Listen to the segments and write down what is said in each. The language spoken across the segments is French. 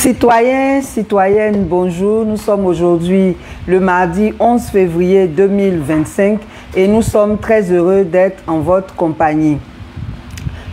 Citoyens, citoyennes, bonjour. Nous sommes aujourd'hui le mardi 11 février 2025 et nous sommes très heureux d'être en votre compagnie.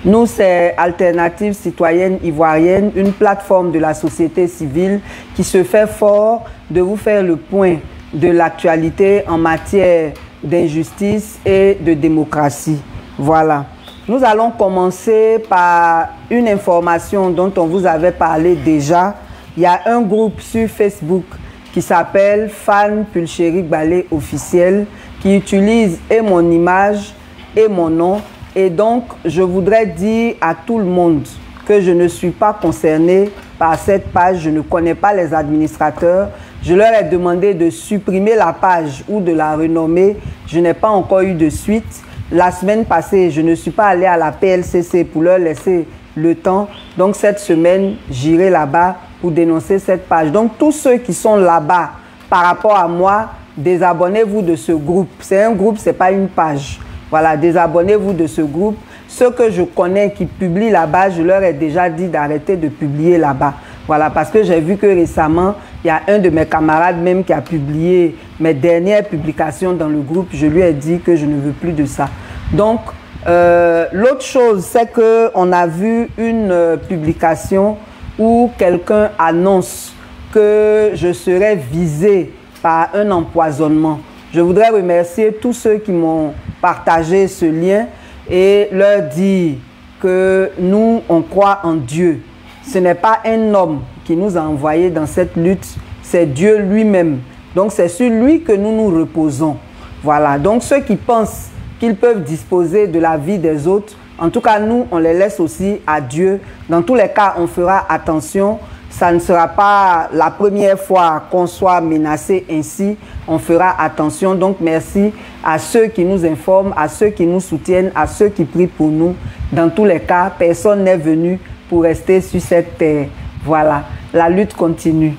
Nous, c'est Alternative Citoyenne Ivoirienne, une plateforme de la société civile qui se fait fort de vous faire le point de l'actualité en matière d'injustice et de démocratie. Voilà. Nous allons commencer par une information dont on vous avait parlé déjà. Il y a un groupe sur Facebook qui s'appelle Fan Pulchéri Balé Officiel qui utilise et mon image et mon nom. Et donc, je voudrais dire à tout le monde que je ne suis pas concerné par cette page. Je ne connais pas les administrateurs. Je leur ai demandé de supprimer la page ou de la renommer. Je n'ai pas encore eu de suite. La semaine passée, je ne suis pas allé à la PLCC pour leur laisser le temps. Donc, cette semaine, j'irai là-bas pour dénoncer cette page. Donc, tous ceux qui sont là-bas par rapport à moi, désabonnez-vous de ce groupe. C'est un groupe, ce n'est pas une page. Voilà, désabonnez-vous de ce groupe. Ceux que je connais qui publient là-bas, je leur ai déjà dit d'arrêter de publier là-bas. Voilà, parce que j'ai vu que récemment, il y a un de mes camarades même qui a publié mes dernières publications dans le groupe. Je lui ai dit que je ne veux plus de ça. Donc, l'autre chose, c'est qu'on a vu une publication où quelqu'un annonce que je serais visé par un empoisonnement. Je voudrais remercier tous ceux qui m'ont partagé ce lien et leur dire que nous, on croit en Dieu. Ce n'est pas un homme qui nous a envoyés dans cette lutte, c'est Dieu lui-même. Donc, c'est sur lui que nous nous reposons. Voilà. Donc, ceux qui pensent qu'ils peuvent disposer de la vie des autres, en tout cas, nous, on les laisse aussi à Dieu. Dans tous les cas, on fera attention. Ça ne sera pas la première fois qu'on soit menacé ainsi. On fera attention. Donc, merci à ceux qui nous informent, à ceux qui nous soutiennent, à ceux qui prient pour nous. Dans tous les cas, personne n'est venu pour rester sur cette terre. Voilà, la lutte continue.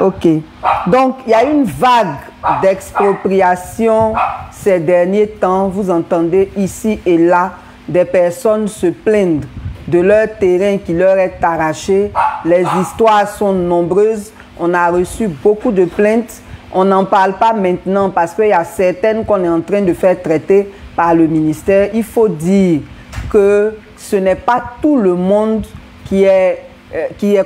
Ok. Donc, il y a une vague d'expropriation ces derniers temps. Vous entendez ici et là des personnes se plaindre de leur terrain qui leur est arraché. Les histoires sont nombreuses. On a reçu beaucoup de plaintes. On n'en parle pas maintenant parce qu'il y a certaines qu'on est en train de faire traiter par le ministère. Il faut dire que ce n'est pas tout le monde qui est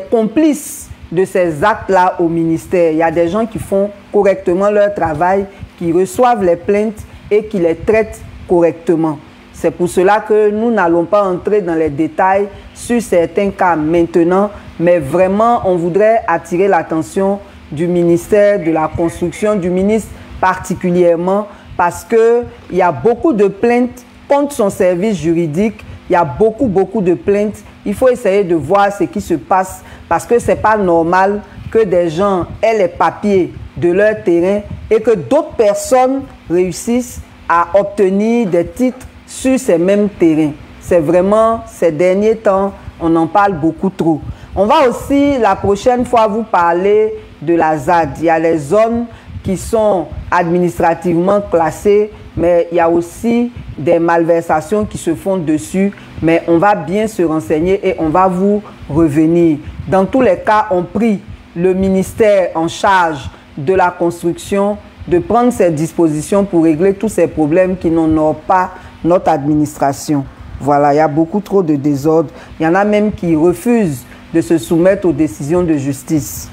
complice de ces actes-là au ministère. Il y a des gens qui font correctement leur travail, qui reçoivent les plaintes et qui les traitent correctement. C'est pour cela que nous n'allons pas entrer dans les détails sur certains cas maintenant, mais vraiment, on voudrait attirer l'attention du ministère de la Construction, du ministre particulièrement, parce qu'il y a beaucoup de plaintes contre son service juridique. Il y a beaucoup de plaintes. Il faut essayer de voir ce qui se passe parce que ce n'est pas normal que des gens aient les papiers de leur terrain et que d'autres personnes réussissent à obtenir des titres sur ces mêmes terrains. C'est vraiment, ces derniers temps, on en parle beaucoup trop. On va aussi, la prochaine fois, vous parler de la ZAD. Il y a les zones qui sont administrativement classées, mais il y a aussi des malversations qui se font dessus. Mais on va bien se renseigner et on va vous revenir. Dans tous les cas, on prie le ministère en charge de la construction de prendre ses dispositions pour régler tous ces problèmes qui n'honorent pas notre administration. Voilà, il y a beaucoup trop de désordre. Il y en a même qui refusent de se soumettre aux décisions de justice.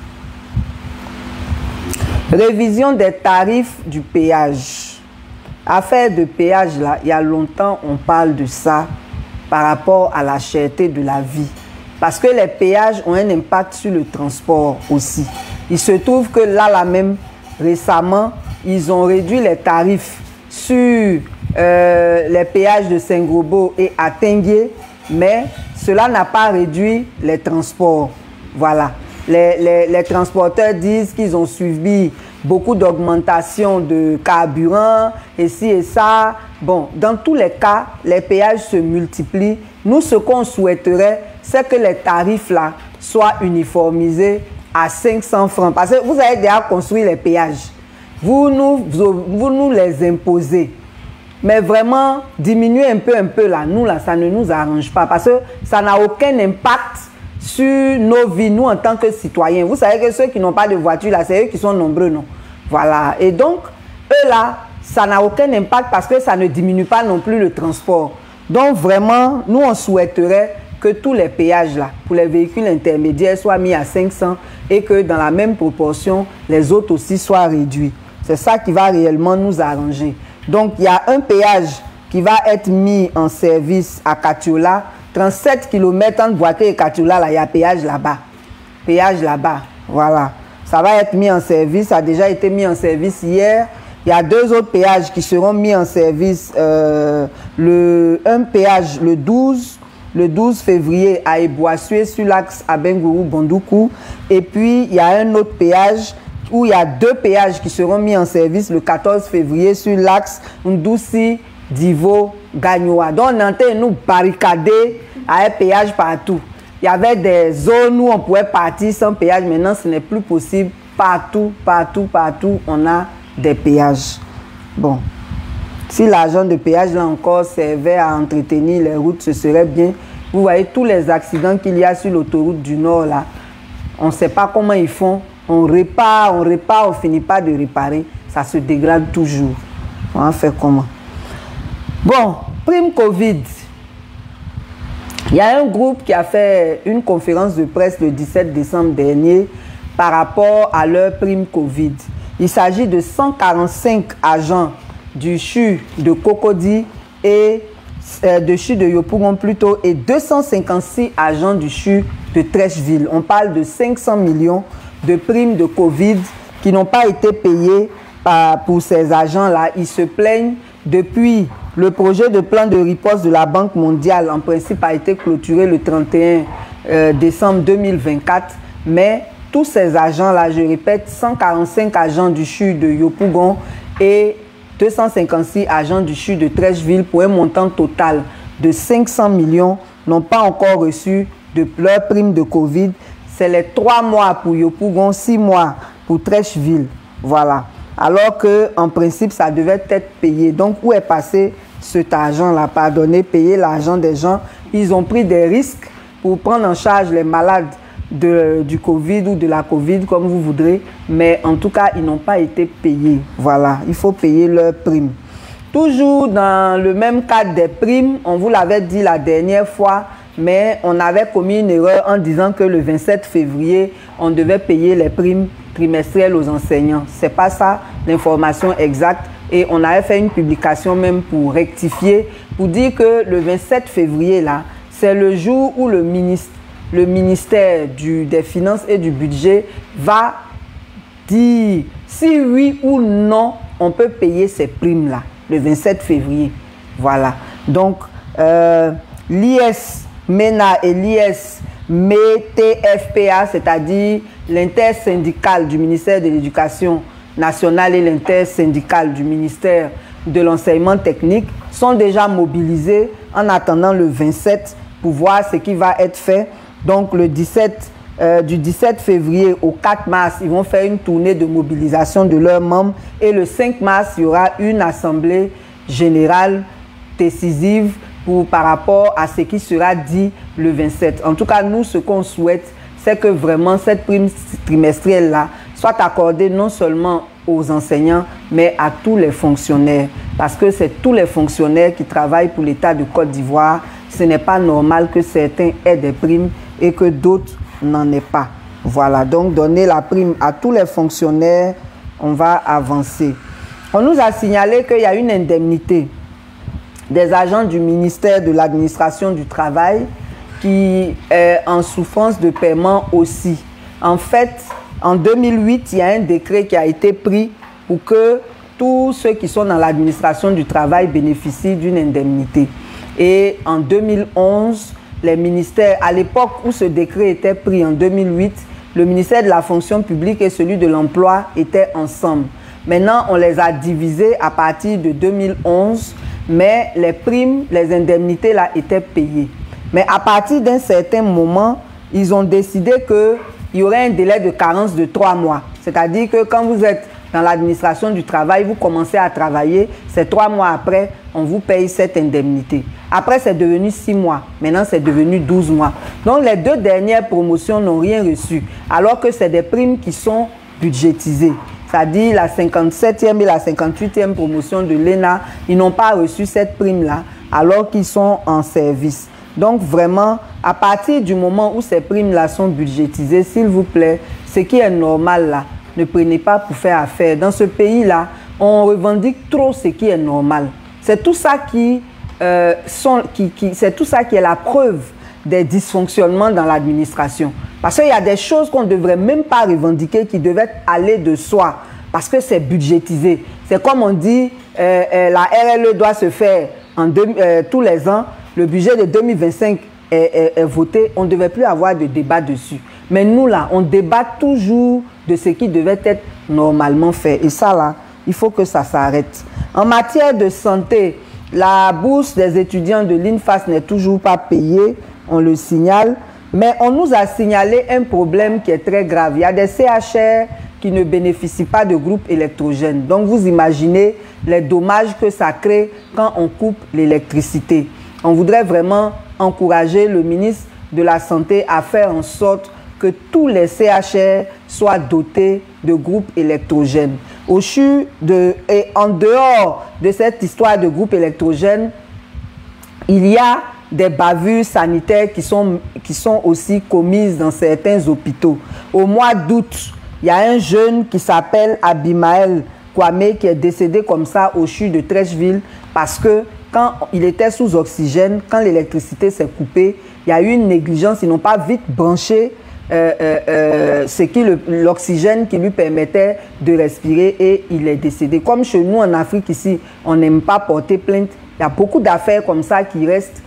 Révision des tarifs du péage. Affaire de péage, là, il y a longtemps, on parle de ça par rapport à la cherté de la vie. Parce que les péages ont un impact sur le transport aussi. Il se trouve que là même, récemment, ils ont réduit les tarifs sur les péages de Saint-Grobo et à Tinguier, mais cela n'a pas réduit les transports. Voilà. Les transporteurs disent qu'ils ont subi beaucoup d'augmentation de carburant, et ci et ça. Bon, dans tous les cas, les péages se multiplient. Nous, ce qu'on souhaiterait, c'est que les tarifs-là soient uniformisés à 500 francs. Parce que vous avez déjà construit les péages. Vous nous les imposez. Mais vraiment, diminuer un peu là, nous, là, ça ne nous arrange pas. Parce que ça n'a aucun impact sur nos vies, nous en tant que citoyens. Vous savez que ceux qui n'ont pas de voiture, là, c'est eux qui sont nombreux, non? Voilà. Et donc, eux là, ça n'a aucun impact parce que ça ne diminue pas non plus le transport. Donc vraiment, nous on souhaiterait que tous les péages là, pour les véhicules intermédiaires soient mis à 500 et que dans la même proportion, les autres aussi soient réduits. C'est ça qui va réellement nous arranger. Donc il y a un péage qui va être mis en service à Katiola, 37 km entre Boaké et Katiola, là, il y a péage là-bas. Péage là-bas, voilà. Ça va être mis en service, ça a déjà été mis en service hier. Il y a 2 autres péages qui seront mis en service. Un péage le 12 février à Eboissué sur l'axe Abengourou-Bondoukou. Et puis, il y a un autre péage où il y a 2 péages qui seront mis en service le 14 février sur l'axe Ndoussi-Divo-Gagnoa. Donc, on entend nous barricader à un péage partout. Il y avait des zones où on pouvait partir sans péage. Maintenant, ce n'est plus possible. Partout, on a des péages. Bon, si l'argent de péage là encore servait à entretenir les routes, ce serait bien. Vous voyez tous les accidents qu'il y a sur l'autoroute du Nord là, on ne sait pas comment ils font. On répare, on finit pas de réparer. Ça se dégrade toujours. On va faire comment? Bon, prime Covid. Il y a un groupe qui a fait une conférence de presse le 17 décembre dernier par rapport à leur prime Covid. Il s'agit de 145 agents du CHU de Cocody et de CHU de Yopougon plutôt et 256 agents du CHU de Trècheville. On parle de 500 millions de primes de Covid qui n'ont pas été payées pour ces agents-là. Ils se plaignent depuis le projet de plan de riposte de la Banque mondiale. En principe, a été clôturé le 31 décembre 2024, mais tous ces agents-là, je répète, 145 agents du CHU de Yopougon et 256 agents du CHU de Trècheville pour un montant total de 500 millions n'ont pas encore reçu de leur prime de Covid. C'est les 3 mois pour Yopougon, 6 mois pour Trècheville. Voilà. Alors qu'en principe, ça devait être payé. Donc, où est passé cet argent-là? Pardonnez, payer l'argent des gens. Ils ont pris des risques pour prendre en charge les malades du Covid ou de la Covid, comme vous voudrez, mais en tout cas, ils n'ont pas été payés. Voilà, il faut payer leurs primes. Toujours dans le même cadre des primes, on vous l'avait dit la dernière fois, mais on avait commis une erreur en disant que le 27 février, on devait payer les primes trimestrielles aux enseignants. Ce n'est pas ça l'information exacte. Et on avait fait une publication même pour rectifier, pour dire que le 27 février, là, c'est le jour où le ministère des Finances et du Budget va dire si oui ou non on peut payer ces primes-là, le 27 février. Voilà. Donc, l'IS MENA et l'IS METFPA, c'est-à-dire l'intersyndicale du ministère de l'Éducation nationale et l'intersyndicale du ministère de l'enseignement technique, sont déjà mobilisés en attendant le 27 pour voir ce qui va être fait. Donc, du 17 février au 4 mars, ils vont faire une tournée de mobilisation de leurs membres. Et le 5 mars, il y aura une assemblée générale décisive par rapport à ce qui sera dit le 27. En tout cas, nous, ce qu'on souhaite, c'est que vraiment cette prime trimestrielle-là soit accordée non seulement aux enseignants, mais à tous les fonctionnaires. Parce que c'est tous les fonctionnaires qui travaillent pour l'État de Côte d'Ivoire. Ce n'est pas normal que certains aient des primes et que d'autres n'en aient pas. Voilà, donc donner la prime à tous les fonctionnaires, on va avancer. On nous a signalé qu'il y a une indemnité des agents du ministère de l'administration du travail qui est en souffrance de paiement aussi. En fait, en 2008, il y a un décret qui a été pris pour que tous ceux qui sont dans l'administration du travail bénéficient d'une indemnité. Et en 2011, les ministères, à l'époque où ce décret était pris en 2008, le ministère de la fonction publique et celui de l'emploi étaient ensemble. Maintenant, on les a divisés à partir de 2011, mais les primes, les indemnités là étaient payées. Mais à partir d'un certain moment, ils ont décidé qu'il y aurait un délai de carence de 3 mois. C'est-à-dire que quand vous êtes dans l'administration du travail, vous commencez à travailler, c'est 3 mois après, on vous paye cette indemnité. Après, c'est devenu 6 mois. Maintenant, c'est devenu 12 mois. Donc, les 2 dernières promotions n'ont rien reçu, alors que c'est des primes qui sont budgétisées. C'est-à-dire la 57e et la 58e promotion de l'ENA, ils n'ont pas reçu cette prime-là, alors qu'ils sont en service. Donc, vraiment, à partir du moment où ces primes-là sont budgétisées, s'il vous plaît, ce qui est normal là, ne prenez pas pour faire affaire. Dans ce pays-là, on revendique trop ce qui est normal. C'est tout ça c'est tout ça qui est la preuve des dysfonctionnements dans l'administration. Parce qu'il y a des choses qu'on ne devrait même pas revendiquer, qui devaient aller de soi, parce que c'est budgétisé. C'est comme on dit, la RLE doit se faire tous les ans. Le budget de 2025 est voté. On ne devait plus avoir de débat dessus. Mais nous, là, on débat toujours de ce qui devait être normalement fait. Et ça, là, il faut que ça s'arrête. En matière de santé, la bourse des étudiants de l'INFAS n'est toujours pas payée, on le signale. Mais on nous a signalé un problème qui est très grave. Il y a des CHR qui ne bénéficient pas de groupes électrogènes. Donc, vous imaginez les dommages que ça crée quand on coupe l'électricité. On voudrait vraiment encourager le ministre de la Santé à faire en sorte que tous les CHR soient dotés de groupes électrogènes. Et en dehors de cette histoire de groupes électrogènes, il y a des bavures sanitaires qui sont aussi commises dans certains hôpitaux. Au mois d'août, il y a un jeune qui s'appelle Abimael Kwame qui est décédé comme ça au CHU de Trècheville parce que quand il était sous oxygène, quand l'électricité s'est coupée, il y a eu une négligence, ils n'ont pas vite branché l'oxygène qui lui permettait de respirer et il est décédé. Comme chez nous en Afrique ici, on n'aime pas porter plainte. Il y a beaucoup d'affaires comme ça qui restent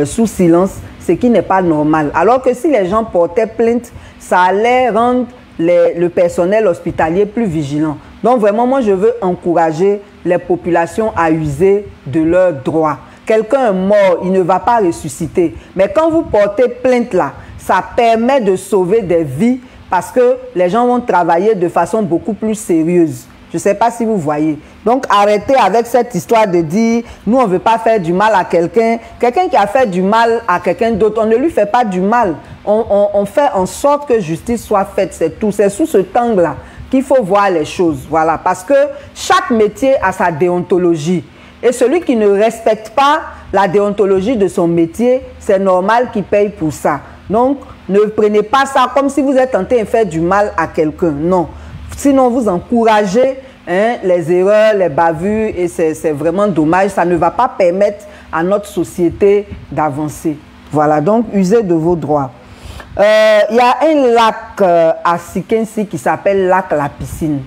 sous silence, ce qui n'est pas normal. Alors que si les gens portaient plainte, ça allait rendre le personnel hospitalier plus vigilant. Donc vraiment, moi je veux encourager les populations à user de leurs droits. Quelqu'un est mort, il ne va pas ressusciter. Mais quand vous portez plainte là, ça permet de sauver des vies parce que les gens vont travailler de façon beaucoup plus sérieuse. Je ne sais pas si vous voyez. Donc, arrêtez avec cette histoire de dire « nous, on ne veut pas faire du mal à quelqu'un ». Quelqu'un qui a fait du mal à quelqu'un d'autre, on ne lui fait pas du mal. On fait en sorte que justice soit faite, c'est tout. C'est sous ce angle-là qu'il faut voir les choses. Voilà, parce que chaque métier a sa déontologie. Et celui qui ne respecte pas la déontologie de son métier, c'est normal qu'il paye pour ça. Donc, ne prenez pas ça comme si vous êtes en train de faire du mal à quelqu'un. Non. Sinon, vous encouragez les erreurs, les bavures, et c'est vraiment dommage. Ça ne va pas permettre à notre société d'avancer. Voilà, donc usez de vos droits. Il y a un lac à Sikensi qui s'appelle lac La Piscine,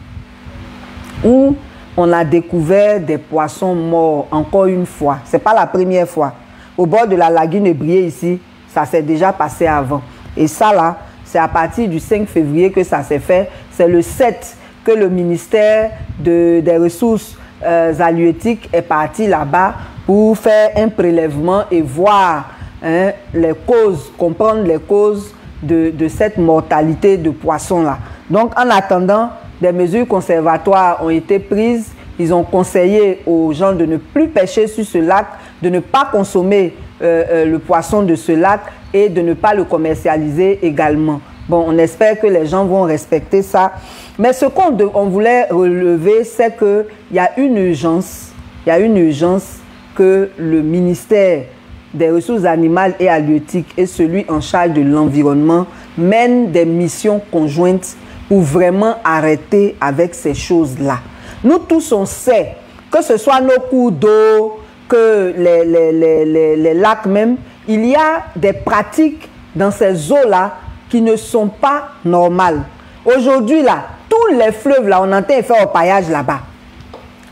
où on a découvert des poissons morts encore une fois. Ce n'est pas la première fois. Au bord de la lagune Brié ici, ça s'est déjà passé avant. Et ça là, c'est à partir du 5 février que ça s'est fait. C'est le 7 que le ministère des Ressources halieutiques est parti là-bas pour faire un prélèvement et voir les causes, comprendre les causes de cette mortalité de poissons-là. Donc, en attendant, des mesures conservatoires ont été prises. Ils ont conseillé aux gens de ne plus pêcher sur ce lac, de ne pas consommer le poisson de ce lac et de ne pas le commercialiser également. Bon, on espère que les gens vont respecter ça. Mais ce qu'on voulait relever, c'est qu'il y a une urgence. Il y a une urgence que le ministère des Ressources animales et halieutiques et celui en charge de l'environnement mènent des missions conjointes pour vraiment arrêter avec ces choses-là. Nous tous, on sait que ce soit nos cours d'eau, que les lacs même, il y a des pratiques dans ces eaux-là qui ne sont pas normales. Aujourd'hui, là, tous les fleuves, là, on entend faire au paillage là-bas.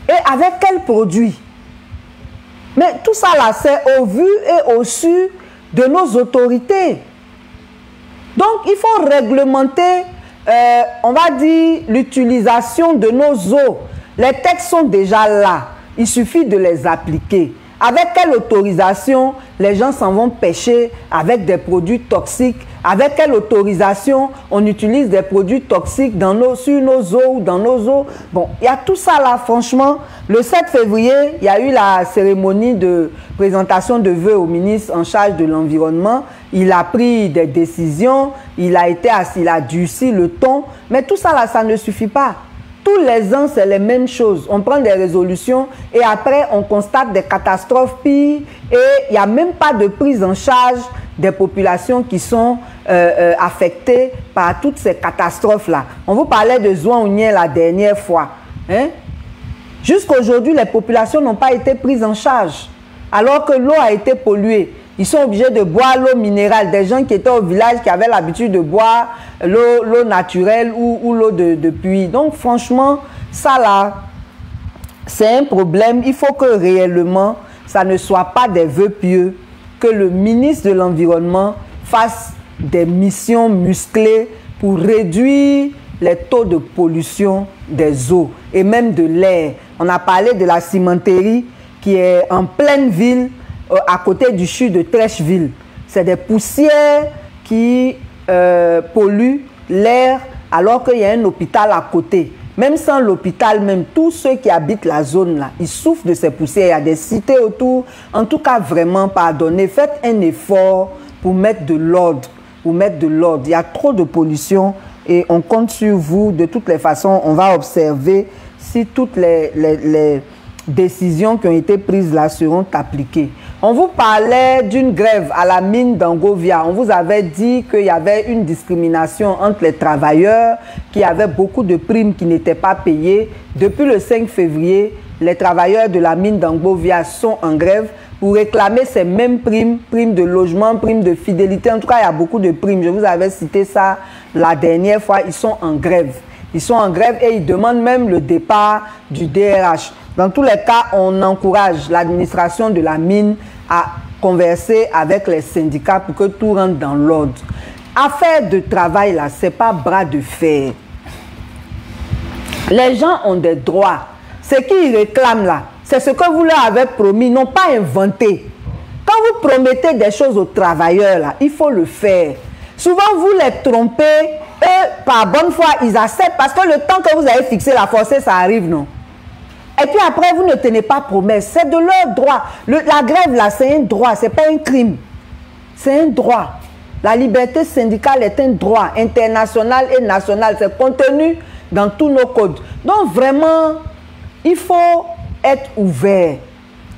Et avec quels produits? Mais tout ça, là, c'est au vu et au su de nos autorités. Donc, il faut réglementer, on va dire, l'utilisation de nos eaux. Les textes sont déjà là. Il suffit de les appliquer. Avec quelle autorisation les gens s'en vont pêcher avec des produits toxiques? Avec quelle autorisation on utilise des produits toxiques sur nos eaux ou dans nos eaux? Bon, il y a tout ça là, franchement. Le 7 février, il y a eu la cérémonie de présentation de vœux au ministre en charge de l'environnement. Il a pris des décisions, il a durci le ton. Mais tout ça là, ça ne suffit pas. Tous les ans, c'est les mêmes choses. On prend des résolutions et après, on constate des catastrophes pires et il n'y a même pas de prise en charge des populations qui sont affectées par toutes ces catastrophes-là. On vous parlait de Zouan-Ounien la dernière fois. Hein? Jusqu'à aujourd'hui, les populations n'ont pas été prises en charge alors que l'eau a été polluée. Ils sont obligés de boire l'eau minérale. Des gens qui étaient au village, qui avaient l'habitude de boire l'eau naturelle ou l'eau de puits. Donc franchement, ça là, c'est un problème. Il faut que réellement, ça ne soit pas des vœux pieux, que le ministre de l'Environnement fasse des missions musclées pour réduire les taux de pollution des eaux et même de l'air. On a parlé de la cimenterie qui est en pleine ville, à côté du CHU de Trècheville. C'est des poussières qui polluent l'air alors qu'il y a un hôpital à côté. Même sans l'hôpital, même tous ceux qui habitent la zone là, ils souffrent de ces poussières. Il y a des cités autour. En tout cas, vraiment, pardonnez. Faites un effort pour mettre de l'ordre. Il y a trop de pollution et on compte sur vous. De toutes les façons, on va observer si toutes les décisions qui ont été prises là seront appliquées. On vous parlait d'une grève à la mine d'Angovia. On vous avait dit qu'il y avait une discrimination entre les travailleurs, qu'il y avait beaucoup de primes qui n'étaient pas payées. Depuis le 5 février, les travailleurs de la mine d'Angovia sont en grève pour réclamer ces mêmes primes, primes de logement, primes de fidélité. En tout cas, il y a beaucoup de primes. Je vous avais cité ça la dernière fois. Ils sont en grève. Ils sont en grève et ils demandent même le départ du DRH. Dans tous les cas, on encourage l'administration de la mine à converser avec les syndicats pour que tout rentre dans l'ordre. Affaire de travail, là, ce n'est pas bras de fer. Les gens ont des droits. Ce qu'ils réclament, là, c'est ce que vous leur avez promis, non pas inventé. Quand vous promettez des choses aux travailleurs, là, il faut le faire. Souvent, vous les trompez, eux, par bonne foi, ils acceptent parce que le temps que vous avez fixé la forcée, ça arrive, non? Et puis après, vous ne tenez pas promesse. C'est de leur droit. La grève, là, c'est un droit. Ce n'est pas un crime. C'est un droit. La liberté syndicale est un droit international et national. C'est contenu dans tous nos codes. Donc, vraiment, il faut être ouvert.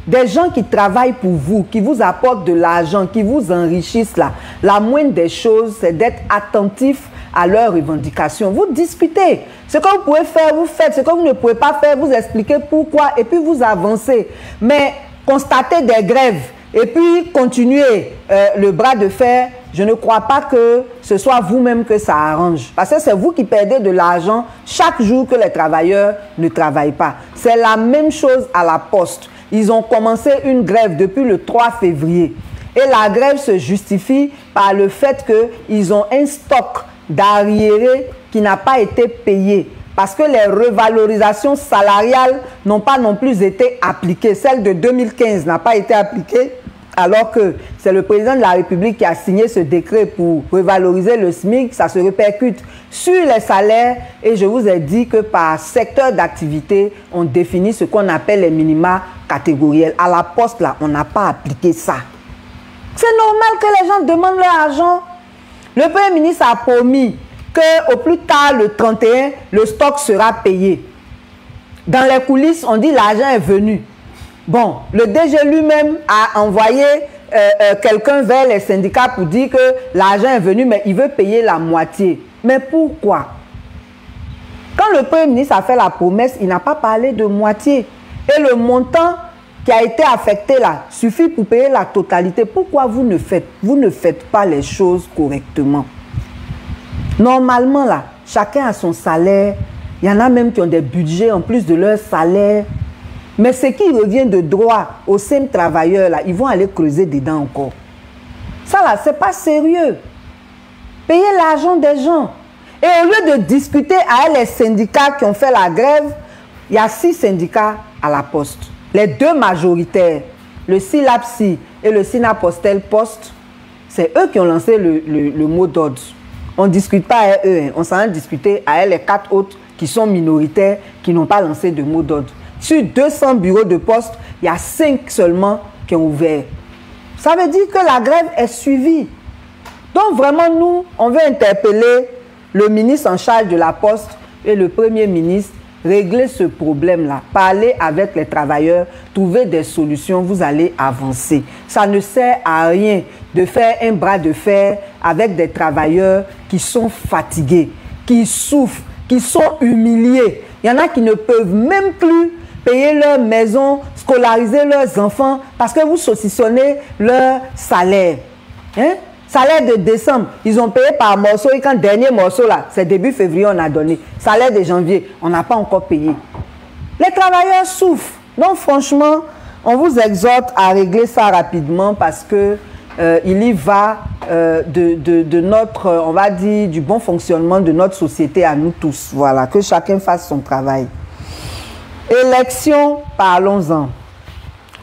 Des gens qui travaillent pour vous, qui vous apportent de l'argent, qui vous enrichissent, là, la moindre des choses, c'est d'être attentif à leurs revendications. Vous discutez. Ce que vous pouvez faire, vous faites. Ce que vous ne pouvez pas faire, vous expliquez pourquoi et puis vous avancez. Mais constater des grèves et puis continuer le bras de fer, je ne crois pas que ce soit vous-même que ça arrange. Parce que c'est vous qui perdez de l'argent chaque jour que les travailleurs ne travaillent pas. C'est la même chose à la Poste. Ils ont commencé une grève depuis le 3 février. Et la grève se justifie par le fait qu'ils ont un stock d'arriérés qui n'a pas été payé parce que les revalorisations salariales n'ont pas non plus été appliquées. Celle de 2015 n'a pas été appliquée alors que c'est le président de la République qui a signé ce décret pour revaloriser le SMIC. Ça se répercute sur les salaires et je vous ai dit que par secteur d'activité, on définit ce qu'on appelle les minima catégoriels. À la Poste, là, on n'a pas appliqué ça. C'est normal que les gens demandent leur argent. Le Premier ministre a promis qu'au plus tard, le 31, le stock sera payé. Dans les coulisses, on dit l'argent est venu. Bon, le DG lui-même a envoyé quelqu'un vers les syndicats pour dire que l'argent est venu, mais il veut payer la moitié. Mais pourquoi? Quand le Premier ministre a fait la promesse, il n'a pas parlé de moitié. Et le montant qui a été affecté là suffit pour payer la totalité. Pourquoi vous ne faites pas les choses correctement? Normalement là, chacun a son salaire. Il y en a même qui ont des budgets en plus de leur salaire. Mais ce qui revient de droit aux seuls travailleurs là, ils vont aller creuser dedans encore. Ça là, c'est pas sérieux. Payer l'argent des gens. Et au lieu de discuter avec les syndicats qui ont fait la grève, il y a 6 syndicats à la Poste. Les 2 majoritaires. le SILAPSI et le SINAPOSTEL Post, c'est eux qui ont lancé le mot d'ordre. On ne discute pas à eux, hein. On s'en a discuté à les 4 autres qui sont minoritaires, qui n'ont pas lancé de mot d'ordre. Sur 200 bureaux de poste, il y a 5 seulement qui ont ouvert. Ça veut dire que la grève est suivie. Donc vraiment, nous, on veut interpeller le ministre en charge de la Poste et le Premier ministre, régler ce problème-là, parler avec les travailleurs, trouver des solutions, vous allez avancer. Ça ne sert à rien de faire un bras de fer avec des travailleurs qui sont fatigués, qui souffrent, qui sont humiliés. Il y en a qui ne peuvent même plus payer leur maison, scolariser leurs enfants parce que vous saucissonnez leur salaire. Hein? Salaire de décembre, ils ont payé par morceau et quand dernier morceau là, c'est début février on a donné. Salaire de janvier, on n'a pas encore payé. Les travailleurs souffrent. Donc franchement, on vous exhorte à régler ça rapidement parce que il y va de notre, on va dire, du bon fonctionnement de notre société à nous tous. Voilà, que chacun fasse son travail. Élection, parlons-en.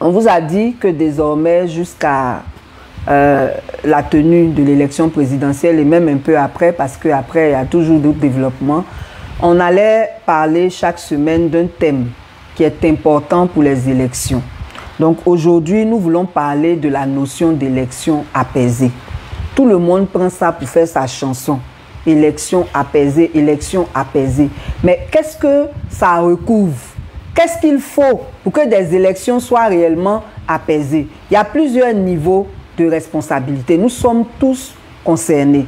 On vous a dit que désormais, jusqu'à la tenue de l'élection présidentielle et même un peu après, parce qu'après, il y a toujours d'autres développements, on allait parler chaque semaine d'un thème qui est important pour les élections. Donc aujourd'hui, nous voulons parler de la notion d'élection apaisée. Tout le monde prend ça pour faire sa chanson. Élection apaisée, élection apaisée. Mais qu'est-ce que ça recouvre? Qu'est-ce qu'il faut pour que des élections soient réellement apaisées? Il y a plusieurs niveaux de responsabilité. Nous sommes tous concernés.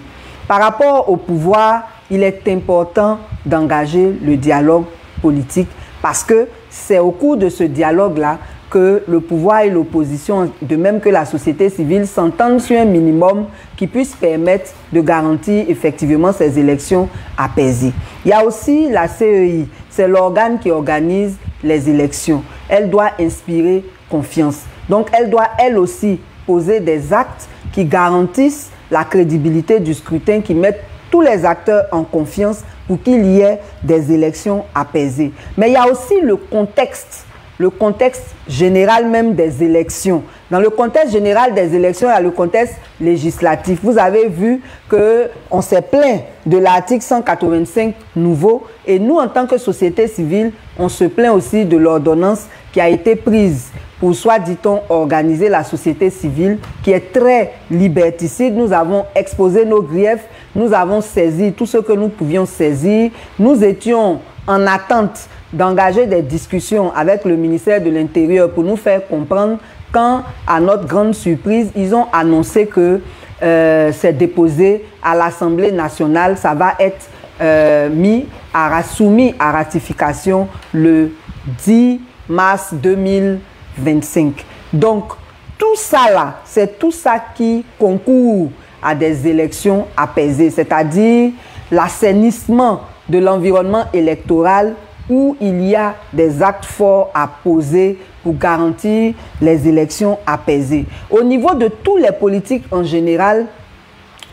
Par rapport au pouvoir, il est important d'engager le dialogue politique parce que c'est au cours de ce dialogue-là que le pouvoir et l'opposition, de même que la société civile, s'entendent sur un minimum qui puisse permettre de garantir effectivement ces élections apaisées. Il y a aussi la CEI, c'est l'organe qui organise les élections. Elle doit inspirer confiance. Donc elle doit elle aussi poser des actes qui garantissent la crédibilité du scrutin, qui mettent tous les acteurs en confiance pour qu'il y ait des élections apaisées. Mais il y a aussi le contexte général même des élections. Dans le contexte général des élections, il y a le contexte législatif. Vous avez vu qu'on s'est plaint de l'article 185 nouveau et nous, en tant que société civile, on se plaint aussi de l'ordonnance qui a été prise pour, soit dit-on, organiser la société civile qui est très liberticide. Nous avons exposé nos griefs, nous avons saisi tout ce que nous pouvions saisir. Nous étions en attente d'engager des discussions avec le ministère de l'Intérieur pour nous faire comprendre quand, à notre grande surprise, ils ont annoncé que c'est déposé à l'Assemblée nationale. Ça va être soumis à ratification le 10 mars 2025. Donc, tout ça là, c'est tout ça qui concourt à des élections apaisées, c'est-à-dire l'assainissement de l'environnement électoral où il y a des actes forts à poser pour garantir les élections apaisées. Au niveau de tous les politiques en général,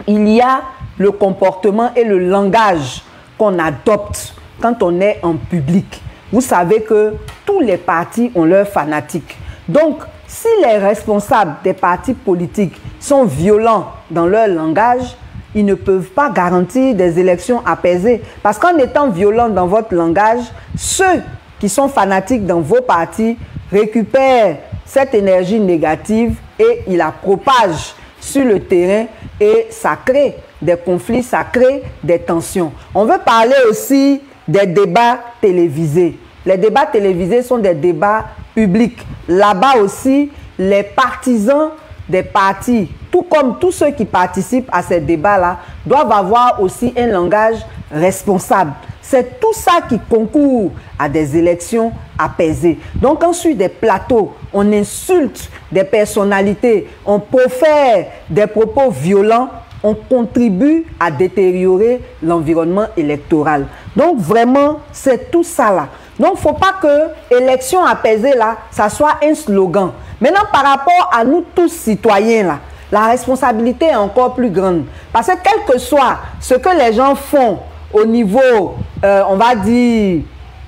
il y a le comportement et le langage qu'on adopte quand on est en public. Vous savez que tous les partis ont leurs fanatiques. Donc, si les responsables des partis politiques sont violents dans leur langage, ils ne peuvent pas garantir des élections apaisées. Parce qu'en étant violents dans votre langage, ceux qui sont fanatiques dans vos partis récupèrent cette énergie négative et ils la propagent sur le terrain et ça crée des conflits, ça crée des tensions. On veut parler aussi des débats télévisés. Les débats télévisés sont des débats publics. Là-bas aussi, les partisans des partis, tout comme tous ceux qui participent à ces débats-là, doivent avoir aussi un langage responsable. C'est tout ça qui concourt à des élections apaisées. Donc, quand sur des plateaux, on insulte des personnalités, on profère des propos violents, on contribue à détériorer l'environnement électoral. Donc, vraiment, c'est tout ça là. Donc, il ne faut pas que élection apaisée là, ça soit un slogan. Maintenant, par rapport à nous tous citoyens là, la responsabilité est encore plus grande. Parce que quel que soit ce que les gens font au niveau, on va dire,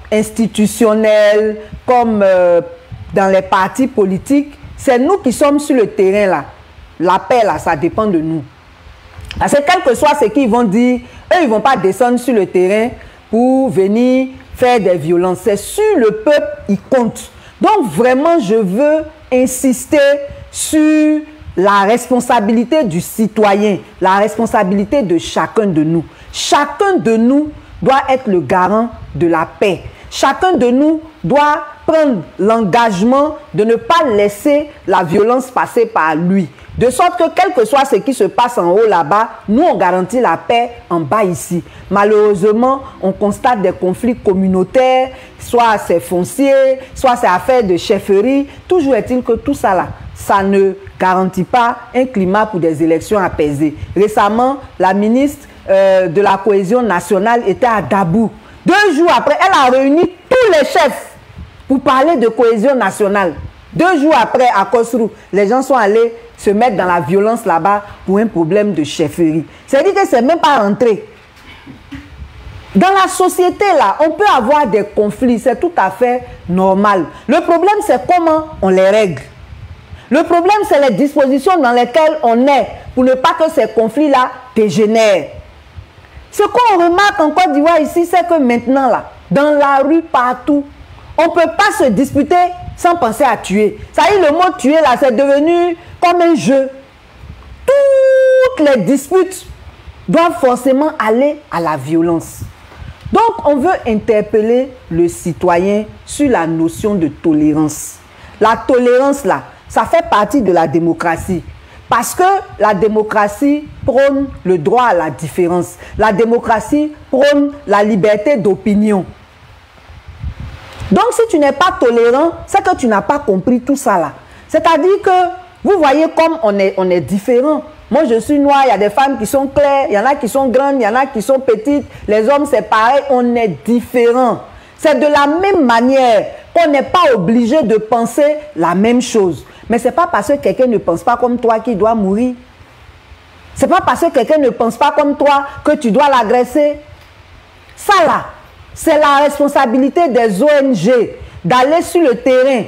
institutionnel, comme dans les partis politiques, c'est nous qui sommes sur le terrain là. La paix là, ça dépend de nous. Parce que quel que soit ce qu'ils vont dire, eux, ils ne vont pas descendre sur le terrain pour venir faire des violences. C'est sur le peuple, ils comptent. Donc vraiment, je veux insister sur la responsabilité du citoyen, la responsabilité de chacun de nous. Chacun de nous doit être le garant de la paix. Chacun de nous doit prendre l'engagement de ne pas laisser la violence passer par lui. De sorte que quel que soit ce qui se passe en haut là-bas, nous on garantit la paix en bas ici. Malheureusement, on constate des conflits communautaires, soit c'est foncier, soit c'est affaire de chefferie. Toujours est-il que tout ça là, ça ne garantit pas un climat pour des élections apaisées. Récemment, la ministre de la cohésion nationale était à Dabou. 2 jours après, elle a réuni tous les chefs pour parler de cohésion nationale. 2 jours après, à Kosrou, les gens sont allés se mettre dans la violence là-bas pour un problème de chefferie. C'est-à-dire que c'est même pas rentré. Dans la société, là, on peut avoir des conflits, c'est tout à fait normal. Le problème, c'est comment on les règle. Le problème, c'est les dispositions dans lesquelles on est pour ne pas que ces conflits-là dégénèrent. Ce qu'on remarque en Côte d'Ivoire ici, c'est que maintenant, là, dans la rue, partout, on ne peut pas se disputer sans penser à tuer. Ça y est, le mot tuer, là, c'est devenu comme un jeu. Toutes les disputes doivent forcément aller à la violence. Donc, on veut interpeller le citoyen sur la notion de tolérance. La tolérance, là, ça fait partie de la démocratie. Parce que la démocratie prône le droit à la différence. La démocratie prône la liberté d'opinion. Donc, si tu n'es pas tolérant, c'est que tu n'as pas compris tout ça là. C'est-à-dire que, vous voyez comme on est différents. Moi, je suis noire, il y a des femmes qui sont claires, il y en a qui sont grandes, il y en a qui sont petites. Les hommes, c'est pareil, on est différents. C'est de la même manière qu'on n'est pas obligé de penser la même chose. Mais ce n'est pas parce que quelqu'un ne pense pas comme toi qu'il doit mourir. Ce n'est pas parce que quelqu'un ne pense pas comme toi que tu dois l'agresser. Ça là, c'est la responsabilité des ONG d'aller sur le terrain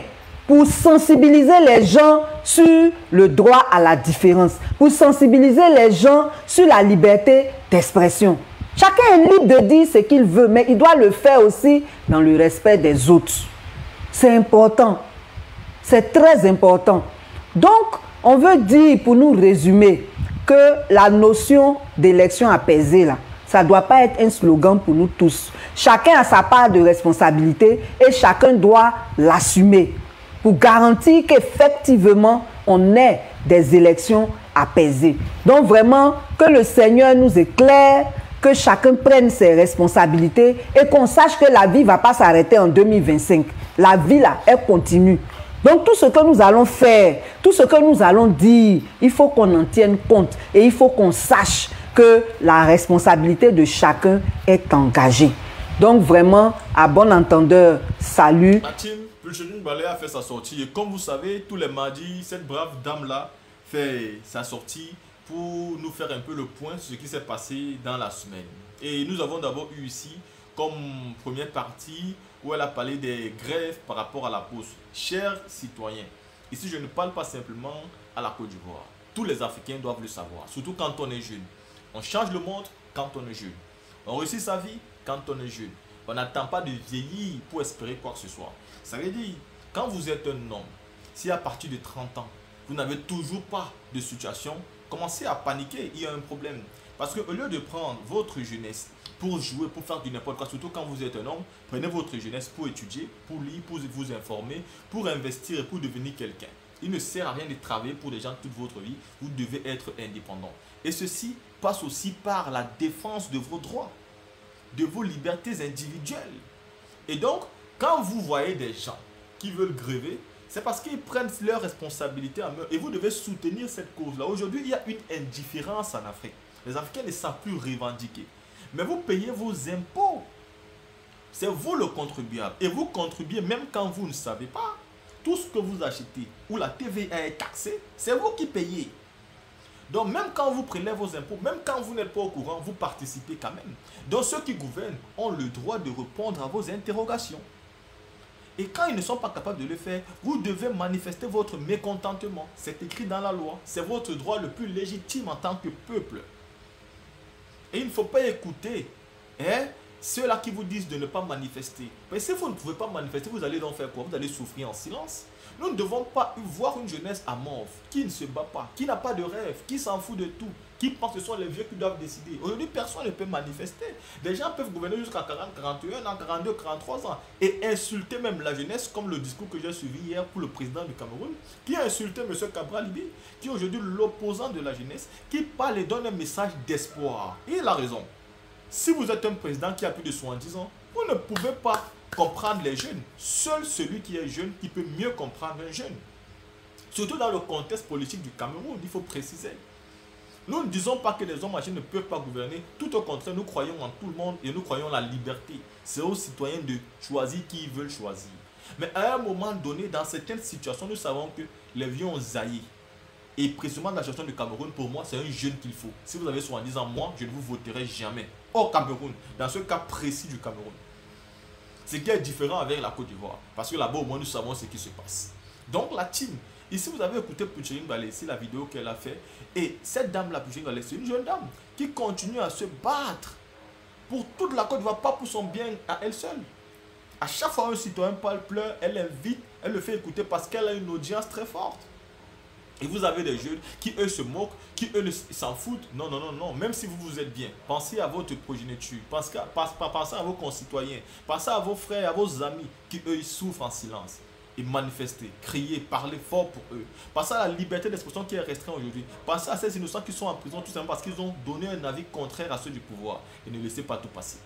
pour sensibiliser les gens sur le droit à la différence, pour sensibiliser les gens sur la liberté d'expression. Chacun est libre de dire ce qu'il veut, mais il doit le faire aussi dans le respect des autres. C'est important. C'est très important. Donc, on veut dire, pour nous résumer, que la notion d'élection apaisée, là, ça ne doit pas être un slogan pour nous tous. Chacun a sa part de responsabilité et chacun doit l'assumer pour garantir qu'effectivement, on ait des élections apaisées. Donc, vraiment, que le Seigneur nous éclaire, que chacun prenne ses responsabilités et qu'on sache que la vie ne va pas s'arrêter en 2025. La vie, là, elle continue. Donc, tout ce que nous allons faire, tout ce que nous allons dire, il faut qu'on en tienne compte et il faut qu'on sache que la responsabilité de chacun est engagée. Donc, vraiment, à bon entendeur, salut. La team Pulchening Ballet a fait sa sortie et comme vous savez, tous les mardis, cette brave dame-là fait sa sortie pour nous faire un peu le point sur ce qui s'est passé dans la semaine. Et nous avons d'abord eu ici, comme première partie, où elle a parlé des grèves par rapport à la pause. Chers citoyens, ici je ne parle pas simplement à la Côte d'Ivoire. Tous les Africains doivent le savoir, surtout quand on est jeune. On change le monde quand on est jeune. On réussit sa vie quand on est jeune. On n'attend pas de vieillir pour espérer quoi que ce soit. Ça veut dire, quand vous êtes un homme, si à partir de 30 ans, vous n'avez toujours pas de situation, commencez à paniquer, il y a un problème. Parce qu'au lieu de prendre votre jeunesse pour jouer, pour faire du n'importe quoi, surtout quand vous êtes un homme, prenez votre jeunesse pour étudier, pour lire, pour vous informer, pour investir et pour devenir quelqu'un. Il ne sert à rien de travailler pour des gens toute votre vie, vous devez être indépendant. Et ceci passe aussi par la défense de vos droits, de vos libertés individuelles. Et donc, quand vous voyez des gens qui veulent gréver, c'est parce qu'ils prennent leurs responsabilités en main et vous devez soutenir cette cause-là. Aujourd'hui, il y a une indifférence en Afrique. Les Africains ne savent plus revendiquer. Mais vous payez vos impôts. C'est vous le contribuable. Et vous contribuez même quand vous ne savez pas. Tout ce que vous achetez où la TVA est taxée, c'est vous qui payez. Donc même quand vous prélevez vos impôts, même quand vous n'êtes pas au courant, vous participez quand même. Donc ceux qui gouvernent ont le droit de répondre à vos interrogations. Et quand ils ne sont pas capables de le faire, vous devez manifester votre mécontentement. C'est écrit dans la loi. C'est votre droit le plus légitime en tant que peuple. Et il ne faut pas écouter ceux-là qui vous disent de ne pas manifester. Mais si vous ne pouvez pas manifester, vous allez donc faire quoi? Vous allez souffrir en silence. Nous ne devons pas voir une jeunesse amorphe, qui ne se bat pas, qui n'a pas de rêve, qui s'en fout de tout, qui pense que ce sont les vieux qui doivent décider. Aujourd'hui, personne ne peut manifester. Les gens peuvent gouverner jusqu'à 40, 41 ans, 42, 43 ans et insulter même la jeunesse, comme le discours que j'ai suivi hier pour le président du Cameroun, qui a insulté M. Cabral Libi, qui est aujourd'hui l'opposant de la jeunesse, qui parle et donne un message d'espoir. Et il a raison. Si vous êtes un président qui a plus de 70 ans, vous ne pouvez pas comprendre les jeunes. Seul celui qui est jeune qui peut mieux comprendre un jeune. Surtout dans le contexte politique du Cameroun, il faut préciser. Nous ne disons pas que les hommes âgés ne peuvent pas gouverner. Tout au contraire, nous croyons en tout le monde et nous croyons en la liberté. C'est aux citoyens de choisir qui ils veulent choisir. Mais à un moment donné, dans certaines situations, nous savons que les vieux ont zaï. Et précisément dans la situation du Cameroun, pour moi, c'est un jeune qu'il faut. Si vous avez 70 ans, moi, je ne vous voterai jamais. Au Cameroun, dans ce cas précis du Cameroun. Ce qui est différent avec la Côte d'Ivoire. Parce que là-bas, au moins, nous savons ce qui se passe. Donc, la team. Ici, vous avez écouté Puchering Balé, c'est la vidéo qu'elle a fait. Et cette dame-là, Puchering Balé, c'est une jeune dame qui continue à se battre pour toute la Côte d'Ivoire, pas pour son bien à elle seule. À chaque fois un citoyen pleure, elle invite, elle le fait écouter parce qu'elle a une audience très forte. Et vous avez des jeunes qui, eux, se moquent, qui, eux, s'en foutent. Non, non, non, non. Même si vous vous êtes bien, pensez à votre progéniture. Pensez à vos concitoyens. Pensez à vos frères, à vos amis qui, eux, ils souffrent en silence. Et manifester, crier, parler fort pour eux. Pensez à la liberté d'expression qui est restreinte aujourd'hui. Pensez à ces innocents qui sont en prison tout simplement parce qu'ils ont donné un avis contraire à ceux du pouvoir. Et ne laissez pas tout passer.